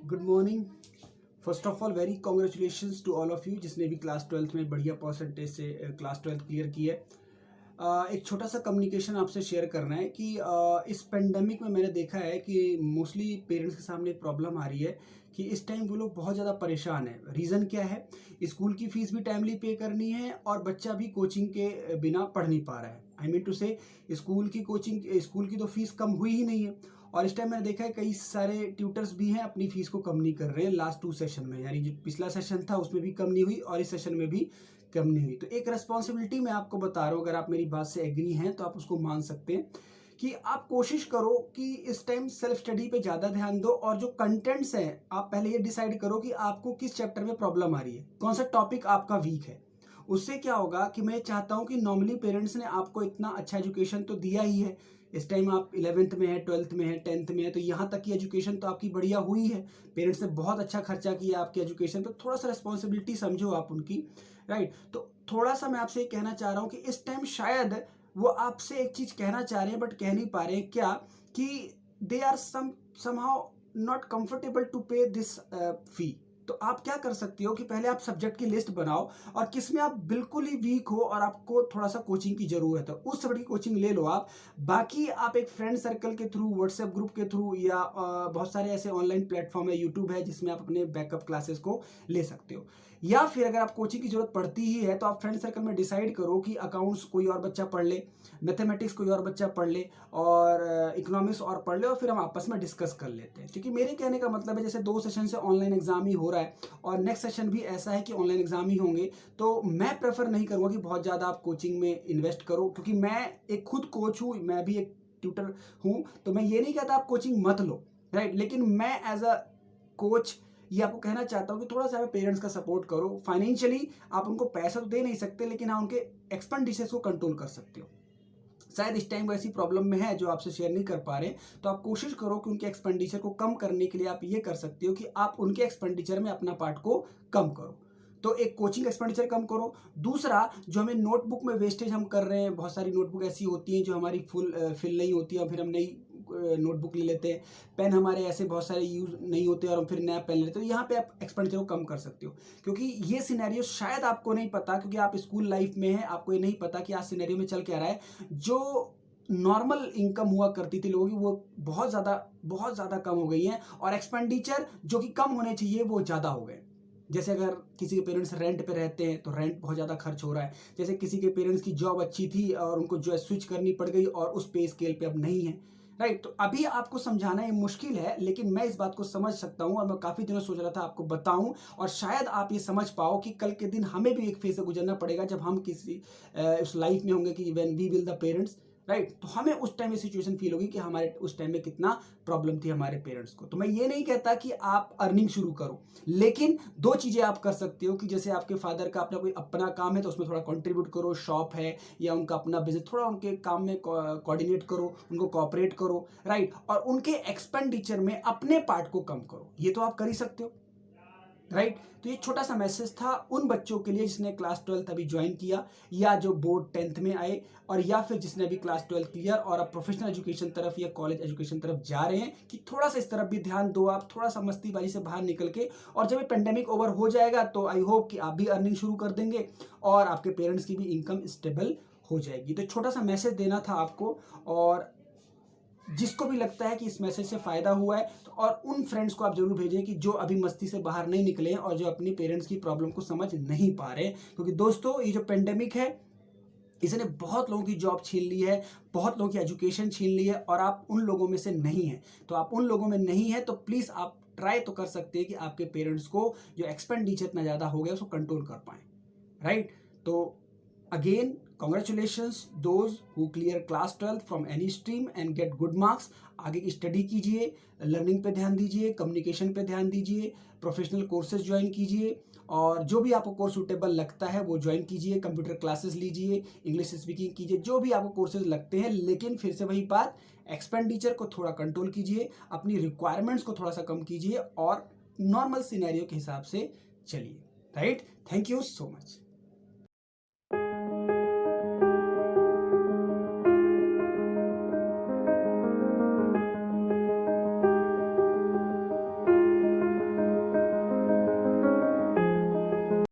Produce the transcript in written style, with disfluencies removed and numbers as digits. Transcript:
Good morning. First of all very congratulations to all of you जिसने भी class twelfth में बढ़िया percentage से क्लास ट्वेल्थ क्लियर की है। एक छोटा सा कम्युनिकेशन आपसे शेयर करना है कि इस पेंडेमिक में मैंने देखा है कि मोस्टली पेरेंट्स के सामने एक प्रॉब्लम आ रही है कि इस टाइम वो लोग बहुत ज़्यादा परेशान है। रीज़न क्या है? स्कूल की फ़ीस भी टाइमली पे करनी है और बच्चा भी कोचिंग के बिना पढ़ नहीं पा रहा है। आई मीन टू से स्कूल की तो फीस कम हुई ही नहीं है और इस टाइम मैंने देखा है कई सारे ट्यूटर्स भी हैं अपनी फीस को कम नहीं कर रहे हैं लास्ट 2 सेशन में, यानी जो पिछला सेशन था उसमें भी कम नहीं हुई और इस सेशन में भी कम नहीं हुई। तो एक रिस्पॉन्सिबिलिटी मैं आपको बता रहा हूँ, अगर आप मेरी बात से एग्री हैं तो आप उसको मान सकते हैं कि आप कोशिश करो कि इस टाइम सेल्फ स्टडी पे ज़्यादा ध्यान दो और जो कंटेंट्स हैं आप पहले ये डिसाइड करो कि आपको किस चैप्टर में प्रॉब्लम आ रही है, कौन सा टॉपिक आपका वीक है। उससे क्या होगा कि मैं चाहता हूं कि नॉर्मली पेरेंट्स ने आपको इतना अच्छा एजुकेशन तो दिया ही है। इस टाइम आप 11th में है, 12th में है, 10th में है, तो यहाँ तक की एजुकेशन तो आपकी बढ़िया हुई है। पेरेंट्स ने बहुत अच्छा खर्चा किया आपकी एजुकेशन पे, थोड़ा सा रिस्पॉन्सिबिलिटी समझो आप उनकी। राइट, तो थोड़ा सा मैं आपसे ये कहना चाह रहा हूँ कि इस टाइम शायद वो आपसे एक चीज कहना चाह रहे हैं बट कह नहीं पा रहे हैं, क्या कि they are somehow not comfortable to pay this fee. तो आप क्या कर सकते हो कि पहले आप सब्जेक्ट की लिस्ट बनाओ और किसमें आप बिल्कुल ही वीक हो और आपको थोड़ा सा कोचिंग की जरूरत है, उस सब्जेक्ट की कोचिंग ले लो आप। बाकी आप एक फ्रेंड सर्कल के थ्रू, व्हाट्सएप ग्रुप के थ्रू या बहुत सारे ऐसे ऑनलाइन प्लेटफॉर्म है, यूट्यूब है, जिसमें आप अपने बैकअप क्लासेस को ले सकते हो। या फिर अगर आप कोचिंग की जरूरत पड़ती ही है तो आप फ्रेंड सर्कल में डिसाइड करो कि अकाउंट्स कोई और बच्चा पढ़ ले, मैथमेटिक्स कोई और बच्चा पढ़ ले और इकोनॉमिक्स और पढ़ ले और फिर हम आपस में डिस्कस कर लेते हैं। क्योंकि मेरे कहने का मतलब है जैसे 2 सेशन से ऑनलाइन एग्जाम ही हो रहा है और नेक्स्ट सेशन भी ऐसा है कि ऑनलाइन एग्जाम ही होंगे, तो मैं प्रेफर नहीं करूंगा कि बहुत ज़्यादा आप कोचिंग में इन्वेस्ट करो। क्योंकि मैं एक खुद कोच हूँ, मैं भी एक ट्यूटर हूँ, तो मैं ये नहीं कहता आप कोचिंग मत लो, राइट, लेकिन मैं एज अ कोच ये आपको कहना चाहता हूँ कि थोड़ा सा पेरेंट्स का सपोर्ट करो। फाइनेंशियली आप उनको पैसा तो दे नहीं सकते, लेकिन हाँ उनके एक्सपेंडिचर्स को कंट्रोल कर सकते हो। शायद इस टाइम वैसी प्रॉब्लम में है जो आपसे शेयर नहीं कर पा रहे, तो आप कोशिश करो कि उनके एक्सपेंडिचर को कम करने के लिए आप ये कर सकते हो कि आप उनके एक्सपेंडिचर में अपना पार्ट को कम करो। तो एक कोचिंग एक्सपेंडिचर कम करो। दूसरा, जो हमें नोटबुक में वेस्टेज हम कर रहे हैं, बहुत सारी नोटबुक ऐसी होती हैं जो हमारी फुल फिल नहीं होती है, फिर हम नई नोटबुक ले लेते हैं। पेन हमारे ऐसे बहुत सारे यूज नहीं होते और हम फिर नया पेन लेते हैं। तो यहाँ पे आप एक्सपेंडिचर को कम कर सकते हो, क्योंकि ये सिनेरियो शायद आपको नहीं पता, क्योंकि आप स्कूल लाइफ में हैं, आपको ये नहीं पता कि आज सिनेरियो में चल क्या रहा है। जो नॉर्मल इनकम हुआ करती थी लोगों की, वो बहुत ज़्यादा कम हो गई है और एक्सपेंडिचर जो कि कम होने चाहिए वो ज़्यादा हो गए। जैसे अगर किसी के पेरेंट्स रेंट पे रहते हैं तो रेंट बहुत ज़्यादा खर्च हो रहा है। जैसे किसी के पेरेंट्स की जॉब अच्छी थी और उनको जो है स्विच करनी पड़ गई और उस पे स्केल पे अब नहीं है। राइट, तो अभी आपको समझाना ये मुश्किल है, लेकिन मैं इस बात को समझ सकता हूँ और मैं काफ़ी दिनों सोच रहा था आपको बताऊं, और शायद आप ये समझ पाओ कि कल के दिन हमें भी एक फेज से गुजरना पड़ेगा जब हम किसी उस लाइफ में होंगे कि when we will the parents. Right, तो हमें उस टाइम में सिचुएशन फील होगी कि हमारे उस टाइम में कितना प्रॉब्लम थी हमारे पेरेंट्स को। तो मैं ये नहीं कहता कि आप अर्निंग शुरू करो, लेकिन 2 चीजें आप कर सकते हो कि जैसे आपके फादर का अपना कोई अपना काम है तो उसमें थोड़ा कंट्रीब्यूट करो, शॉप है या उनका अपना बिजनेस, थोड़ा उनके काम में कोऑर्डिनेट करो, उनको कोऑपरेट करो। राइट, और उनके एक्सपेंडिचर में अपने पार्ट को कम करो, ये तो आप कर ही सकते हो। राइट, तो ये छोटा सा मैसेज था उन बच्चों के लिए जिसने क्लास 12th अभी ज्वाइन किया, या जो बोर्ड 10th में आए, और या फिर जिसने अभी क्लास 12th क्लियर और अब प्रोफेशनल एजुकेशन तरफ या कॉलेज एजुकेशन तरफ जा रहे हैं, कि थोड़ा सा इस तरफ भी ध्यान दो आप, थोड़ा सा मस्तीबाजी से बाहर निकल के। और जब ये पेंडेमिक ओवर हो जाएगा तो आई होप कि आप भी अर्निंग शुरू कर देंगे और आपके पेरेंट्स की भी इनकम स्टेबल हो जाएगी। तो छोटा सा मैसेज देना था आपको, और जिसको भी लगता है कि इस मैसेज से फायदा हुआ है तो और उन फ्रेंड्स को आप जरूर भेजें कि जो अभी मस्ती से बाहर नहीं निकले और जो अपनी पेरेंट्स की प्रॉब्लम को समझ नहीं पा रहे। क्योंकि दोस्तों ये जो पेंडेमिक है इसने बहुत लोगों की जॉब छीन ली है, बहुत लोगों की एजुकेशन छीन ली है, और आप उन लोगों में से नहीं हैं। तो आप उन लोगों में नहीं है तो प्लीज आप ट्राई तो कर सकते हैं कि आपके पेरेंट्स को जो एक्सपेंडिचर इतना ज्यादा हो गया उसको कंट्रोल कर पाए। राइट, तो again congratulations those who clear class 12 from any stream and get good marks। आगे की स्टडी कीजिए, लर्निंग पे ध्यान दीजिए, कम्युनिकेशन पे ध्यान दीजिए, प्रोफेशनल कोर्सेज ज्वाइन कीजिए, और जो भी आपको कोर्स सूटेबल लगता है वो ज्वाइन कीजिए। कंप्यूटर क्लासेस लीजिए, इंग्लिश स्पीकिंग कीजिए, जो भी आपको कोर्सेज लगते हैं। लेकिन फिर से वही बात, एक्सपेंडिचर को थोड़ा कंट्रोल कीजिए, अपनी रिक्वायरमेंट्स को थोड़ा सा कम कीजिए और नॉर्मल सिनेरियो के हिसाब से चलिए। Right, thank you so much.